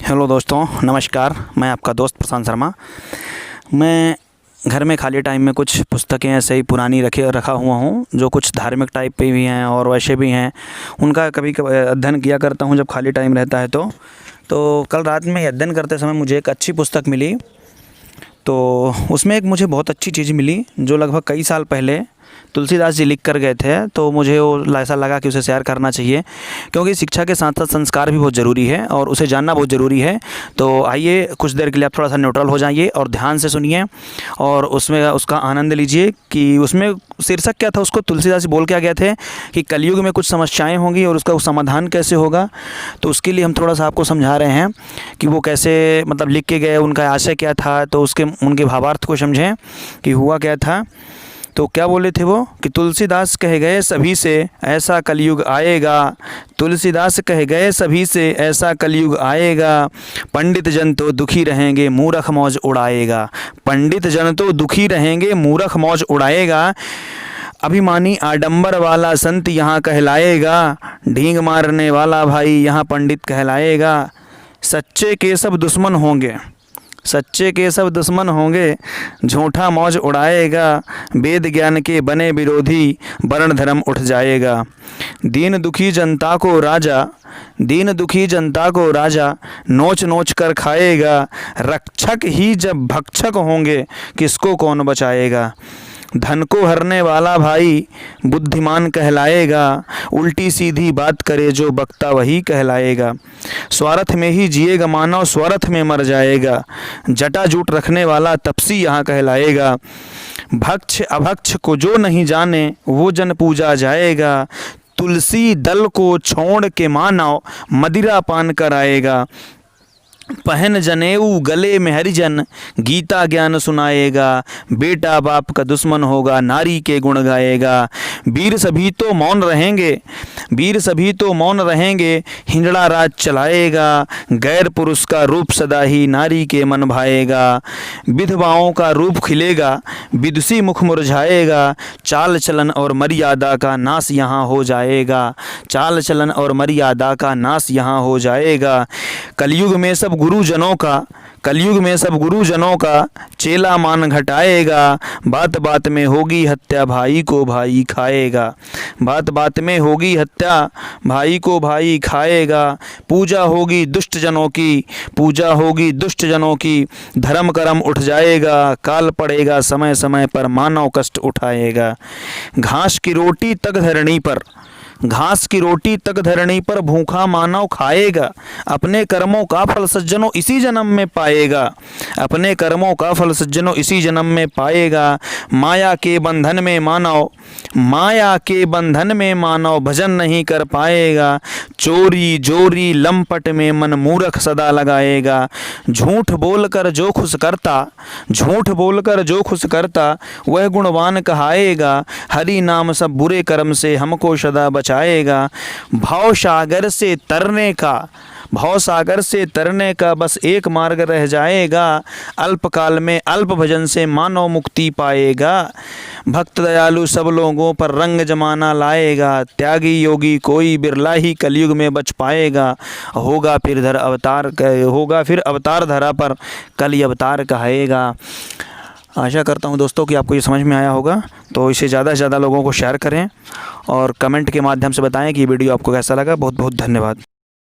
Hello दोस्तों, नमस्कार। मैं आपका दोस्त प्रशांत शर्मा। मैं घर में खाली टाइम में कुछ पुस्तकें ऐसे ही पुरानी रखा हुआ हूँ, जो कुछ धार्मिक टाइप पे भी हैं और वैसे भी हैं। उनका कभी कभी अध्ययन किया करता हूँ जब खाली टाइम रहता है तो कल रात में अध्ययन करते समय मुझे एक अच्छी पुस्तक मिली। तो उसमें एक मुझे बहुत अच्छी चीज़ मिली जो लगभग कई साल पहले तुलसीदास जी लिख कर गए थे। तो मुझे वो ऐसा लगा कि उसे शेयर करना चाहिए, क्योंकि शिक्षा के साथ साथ संस्कार भी बहुत ज़रूरी है और उसे जानना बहुत ज़रूरी है। तो आइए कुछ देर के लिए आप थोड़ा सा न्यूट्रल हो जाइए और ध्यान से सुनिए और उसमें उसका आनंद लीजिए कि उसमें शीर्षक क्या था। उसको तुलसीदास जी बोल के आ गए थे कि कलयुग में कुछ समस्याएं होंगी और उसका समाधान कैसे होगा। तो उसके लिए हम थोड़ा सा आपको समझा रहे हैं कि वो कैसे मतलब लिख के गए, उनका आशय क्या था। तो उनके भावार्थ को समझें कि हुआ क्या था। तो क्या बोले थे वो कि तुलसीदास कह गए सभी से ऐसा कलयुग आएगा। तुलसीदास कह गए सभी से ऐसा कलयुग आएगा। पंडित जन तो दुखी रहेंगे, मूर्ख मौज उड़ाएगा। पंडित जन तो दुखी रहेंगे, मूर्ख मौज उड़ाएगा। अभिमानी आडंबर वाला संत यहाँ कहलाएगा। ढींग मारने वाला भाई यहाँ पंडित कहलाएगा। सच्चे के सब दुश्मन होंगे, सच्चे के सब दुश्मन होंगे। झूठा मौज उड़ाएगा। वेद ज्ञान के बने विरोधी, वर्ण धर्म उठ जाएगा। दीन दुखी जनता को राजा, दीन दुखी जनता को राजा नोच नोच कर खाएगा। रक्षक ही जब भक्षक होंगे, किसको कौन बचाएगा। धन को हरने वाला भाई बुद्धिमान कहलाएगा। उल्टी सीधी बात करे जो वक्ता वही कहलाएगा। स्वार्थ में ही जिएगा मानव, स्वार्थ में मर जाएगा। जटा जूट रखने वाला तपसी यहाँ कहलाएगा। भक्ष अभक्ष को जो नहीं जाने, वो जन पूजा जाएगा। तुलसी दल को छोड़ के मानव मदिरा पान कराएगा। पहन जनेऊ गले में हरिजन, गीता ज्ञान सुनाएगा। बेटा बाप का दुश्मन होगा, नारी के गुण गाएगा। वीर सभी तो मौन रहेंगे, वीर सभी तो मौन रहेंगे। हिंजड़ा राज चलाएगा। गैर पुरुष का रूप सदा ही नारी के मन भाएगा। विधवाओं का रूप खिलेगा, विदुषी मुख मुरझाएगा। चाल चलन और मर्यादा का नाश यहाँ हो जाएगा। चाल चलन और मर्यादा का नाश यहाँ हो जाएगा। कलयुग में सब गुरुजनों का, कलयुग में सब गुरुजनों का चेला मान घटाएगा। बात बात में होगी हत्या, भाई को भाई खाएगा। बात बात में होगी हत्या, भाई को भाई खाएगा। पूजा होगी दुष्ट जनों की, पूजा होगी दुष्ट जनों की। धर्म कर्म उठ जाएगा। काल पड़ेगा समय समय पर, मानव कष्ट उठाएगा। घास की रोटी तक धरनी पर, घास की रोटी तक धरनी पर भूखा मानव खाएगा। अपने कर्मों का फल सज्जनों इसी जन्म में पाएगा। अपने कर्मों का फल सज्जनों इसी जन्म में पाएगा। माया के बंधन में मानव, माया के बंधन में मानव भजन नहीं कर पाएगा। चोरी जोरी लंपट में मन मूर्ख सदा लगाएगा। झूठ बोलकर जो खुश करता, झूठ बोलकर जो खुश करता, वह गुणवान कहाएगा। हरि नाम सब बुरे कर्म से हमको सदा बचाएगा। भाव सागर से तरने का, भाव सागर से तरने का बस एक मार्ग रह जाएगा। अल्पकाल में अल्प भजन से मानव मुक्ति पाएगा। भक्त दयालु सब लोगों पर रंग जमाना लाएगा। त्यागी योगी कोई बिरला ही कलयुग में बच पाएगा। होगा फिर अवतार धरा पर, कल अवतार कहेगा। आशा करता हूँ दोस्तों कि आपको ये समझ में आया होगा। तो इसे ज़्यादा से ज़्यादा लोगों को शेयर करें और कमेंट के माध्यम से बताएं कि ये वीडियो आपको कैसा लगा। बहुत बहुत धन्यवाद।